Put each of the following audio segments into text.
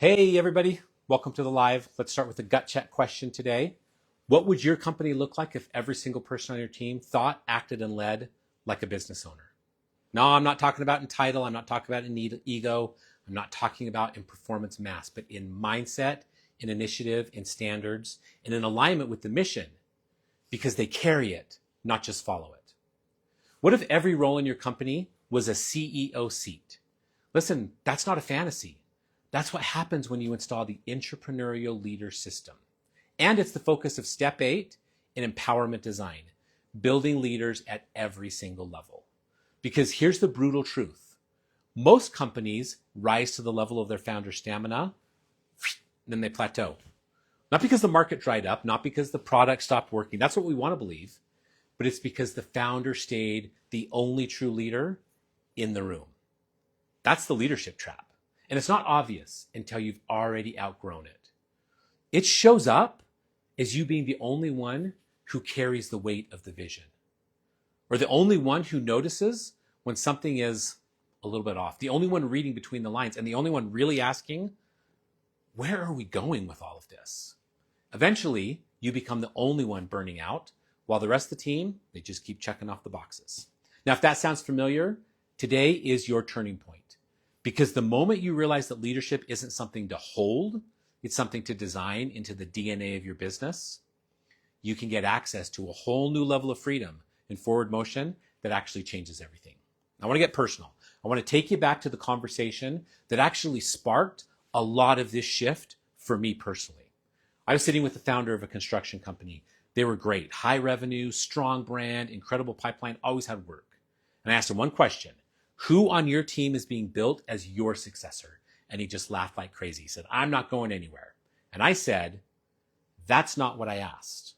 Hey everybody, welcome to the live. Let's start with a gut check question today. What would your company look like if every single person on your team thought, acted, and led like a business owner? No, I'm not talking about in title. I'm not talking about in ego. I'm not talking about in performance mass, but in mindset, in initiative, in standards, and in alignment with the mission because they carry it, not just follow it. What if every role in your company was a CEO seat? Listen, that's not a fantasy. That's what happens when you install the entrepreneurial leader system. And it's the focus of step 8 in empowerment design, building leaders at every single level. Because here's the brutal truth. Most companies rise to the level of their founder stamina, then they plateau. Not because the market dried up, not because the product stopped working. That's what we want to believe. But it's because the founder stayed the only true leader in the room. That's the leadership trap. And it's not obvious until you've already outgrown it. It shows up as you being the only one who carries the weight of the vision, or the only one who notices when something is a little bit off, the only one reading between the lines, and the only one really asking, where are we going with all of this? Eventually, you become the only one burning out, while the rest of the team, they just keep checking off the boxes. Now, if that sounds familiar, today is your turning point. Because the moment you realize that leadership isn't something to hold, it's something to design into the DNA of your business, you can get access to a whole new level of freedom and forward motion that actually changes everything. I want to get personal. I want to take you back to the conversation that actually sparked a lot of this shift for me personally. I was sitting with the founder of a construction company. They were great, high revenue, strong brand, incredible pipeline, always had work. And I asked him one question. Who on your team is being built as your successor? And he just laughed like crazy. He said, I'm not going anywhere. And I said, that's not what I asked.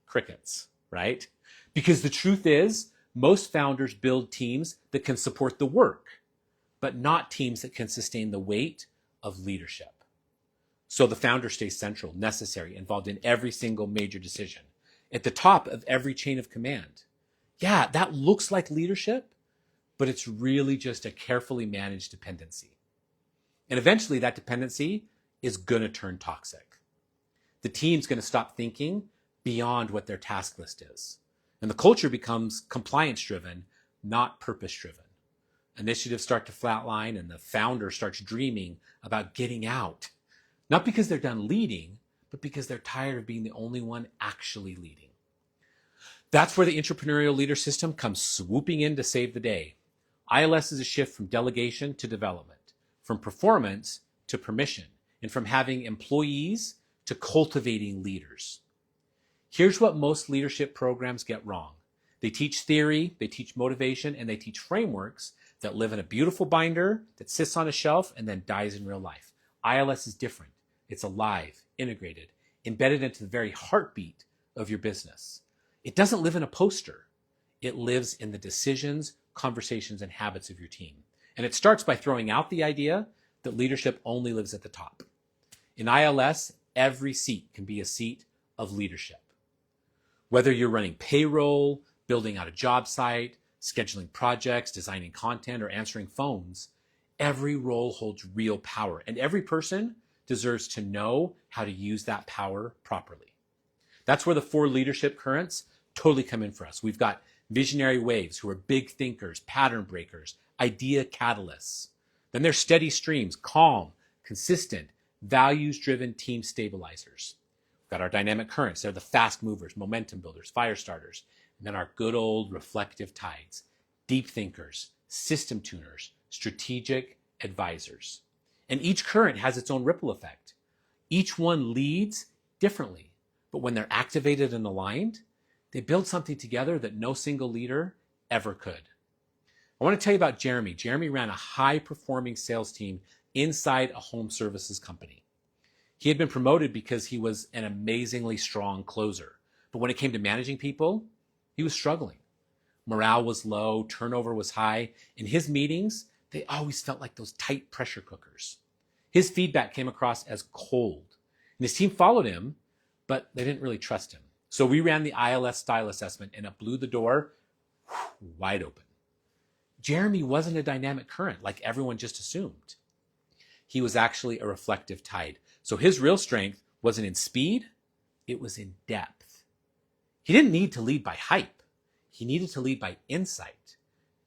Crickets, right? Because the truth is, most founders build teams that can support the work, but not teams that can sustain the weight of leadership. So the founder stays central, necessary, involved in every single major decision, at the top of every chain of command. Yeah, that looks like leadership, but it's really just a carefully managed dependency. And eventually that dependency is going to turn toxic. The team's going to stop thinking beyond what their task list is. And the culture becomes compliance-driven, not purpose-driven. Initiatives start to flatline and the founder starts dreaming about getting out. Not because they're done leading, but because they're tired of being the only one actually leading. That's where the entrepreneurial leader system comes swooping in to save the day. ILS is a shift from delegation to development, from performance to permission, and from having employees to cultivating leaders. Here's what most leadership programs get wrong. They teach theory, they teach motivation, and they teach frameworks that live in a beautiful binder that sits on a shelf and then dies in real life. ILS is different. It's alive, integrated, embedded into the very heartbeat of your business. It doesn't live in a poster. It lives in the decisions, conversations, and habits of your team. And it starts by throwing out the idea that leadership only lives at the top. In ILS, every seat can be a seat of leadership. Whether you're running payroll, building out a job site, scheduling projects, designing content, or answering phones, every role holds real power, and every person deserves to know how to use that power properly. That's where the 4 leadership currents totally come in for us. We've got visionary waves who are big thinkers, pattern breakers, idea catalysts. Then there's steady streams, calm, consistent, values-driven team stabilizers. We've got our dynamic currents. They're the fast movers, momentum builders, fire starters. And then our good old reflective tides, deep thinkers, system tuners, strategic advisors. And each current has its own ripple effect. Each one leads differently, but when they're activated and aligned, they build something together that no single leader ever could. I want to tell you about Jeremy. Jeremy ran a high-performing sales team inside a home services company. He had been promoted because he was an amazingly strong closer. But when it came to managing people, he was struggling. Morale was low, turnover was high. In his meetings, they always felt like those tight pressure cookers. His feedback came across as cold. And his team followed him, but they didn't really trust him. So we ran the ILS style assessment and it blew the door wide open. Jeremy wasn't a dynamic current like everyone just assumed. he was actually a reflective tide. So his real strength wasn't in speed, it was in depth. He didn't need to lead by hype. He needed to lead by insight.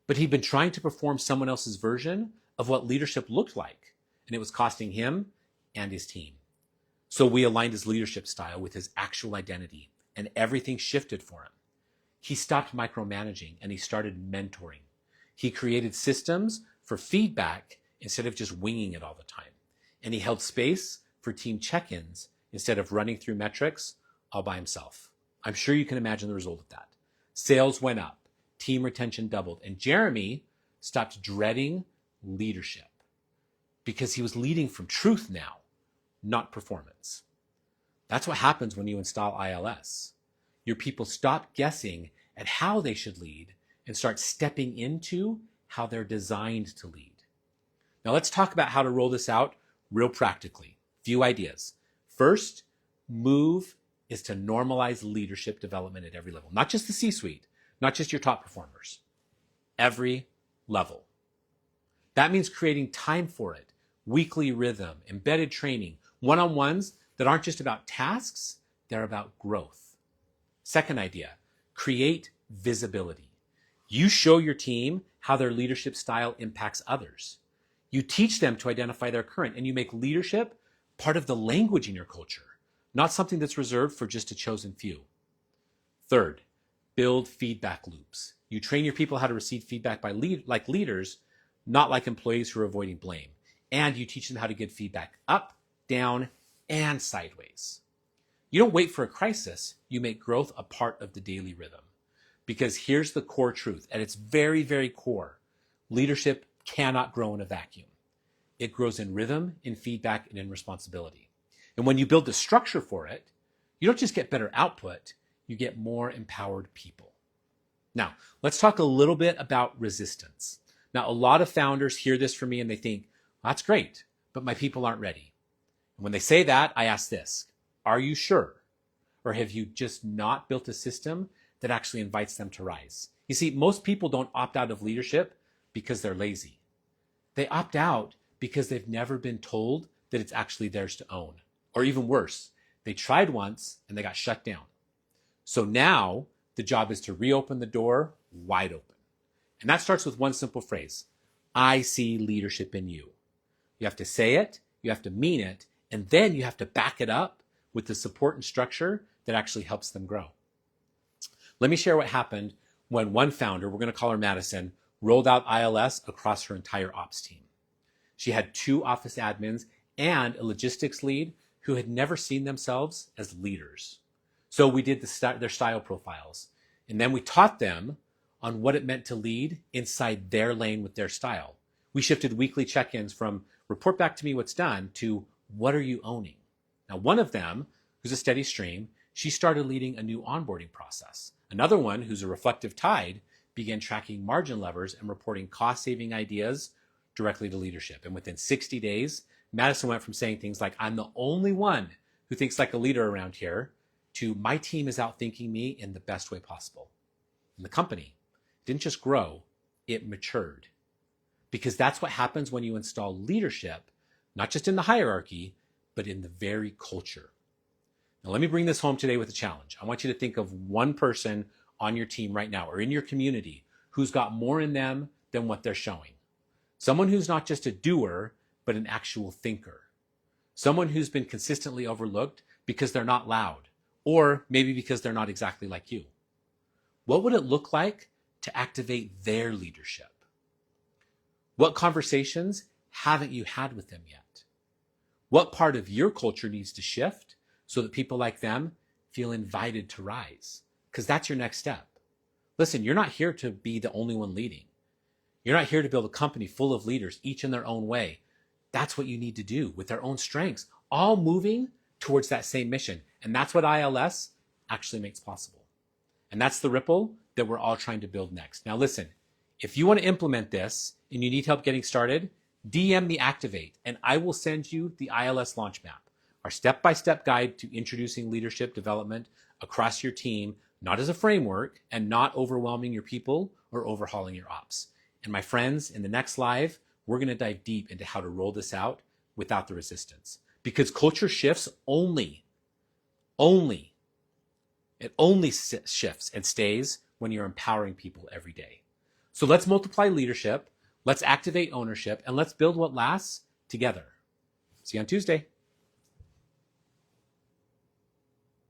But he'd been trying to perform someone else's version of what leadership looked like, and it was costing him and his team. So we aligned his leadership style with his actual identity, and everything shifted for him. He stopped micromanaging and he started mentoring. He created systems for feedback instead of just winging it all the time. And he held space for team check-ins instead of running through metrics all by himself. I'm sure you can imagine the result of that. Sales went up, team retention doubled, and Jeremy stopped dreading leadership because he was leading from truth now, not performance. That's what happens when you install ILS. Your people stop guessing at how they should lead and start stepping into how they're designed to lead. Now let's talk about how to roll this out real practically. Few ideas. First, move is to normalize leadership development at every level, not just the C-suite, not just your top performers, every level. That means creating time for it, weekly rhythm, embedded training, one-on-ones that aren't just about tasks, they're about growth. Second idea, create visibility. You show your team how their leadership style impacts others. You teach them to identify their current, and you make leadership part of the language in your culture, not something that's reserved for just a chosen few. Third, build feedback loops. You train your people how to receive feedback like leaders, not like employees who are avoiding blame. And you teach them how to get feedback up, down, and sideways. You don't wait for a crisis. You make growth a part of the daily rhythm. Because here's the core truth. At its very, very core, leadership cannot grow in a vacuum. It grows in rhythm, in feedback, and in responsibility. And when you build the structure for it, you don't just get better output, you get more empowered people. Now, let's talk a little bit about resistance. Now, a lot of founders hear this from me and they think, that's great, but my people aren't ready. And when they say that, I ask this, are you sure? Or have you just not built a system that actually invites them to rise? You see, most people don't opt out of leadership because they're lazy. They opt out because they've never been told that it's actually theirs to own. Or even worse, they tried once and they got shut down. So now the job is to reopen the door wide open. And that starts with one simple phrase. I see leadership in you. You have to say it, you have to mean it, and then you have to back it up with the support and structure that actually helps them grow. Let me share what happened when one founder, we're going to call her Madison, rolled out ILS across her entire ops team. She had 2 office admins and a logistics lead who had never seen themselves as leaders. So we did their style profiles, and then we taught them on what it meant to lead inside their lane with their style. We shifted weekly check-ins from report back to me what's done to what are you owning? Now, one of them, who's a steady stream, she started leading a new onboarding process. Another one, who's a reflective tide, began tracking margin levers and reporting cost-saving ideas directly to leadership. And within 60 days, Madison went from saying things like, I'm the only one who thinks like a leader around here, to my team is outthinking me in the best way possible. And the company didn't just grow, it matured. Because that's what happens when you install leadership, not just in the hierarchy, but in the very culture. Now, let me bring this home today with a challenge. I want you to think of one person on your team right now or in your community who's got more in them than what they're showing. Someone who's not just a doer, but an actual thinker. Someone who's been consistently overlooked because they're not loud, or maybe because they're not exactly like you. What would it look like to activate their leadership? What conversations haven't you had with them yet? What part of your culture needs to shift so that people like them feel invited to rise? Because that's your next step. Listen, you're not here to be the only one leading. You're not here to build a company full of leaders, each in their own way. That's what you need to do with their own strengths, all moving towards that same mission. And that's what ILS actually makes possible. And that's the ripple that we're all trying to build next. Now listen, if you want to implement this and you need help getting started, DM me Activate and I will send you the ILS launch map, our step-by-step guide to introducing leadership development across your team, not as a framework and not overwhelming your people or overhauling your ops. And my friends, in the next live, we're going to dive deep into how to roll this out without the resistance. Because culture shifts it only shifts and stays when you're empowering people every day. So let's multiply leadership, let's activate ownership, and let's build what lasts together. See you on Tuesday.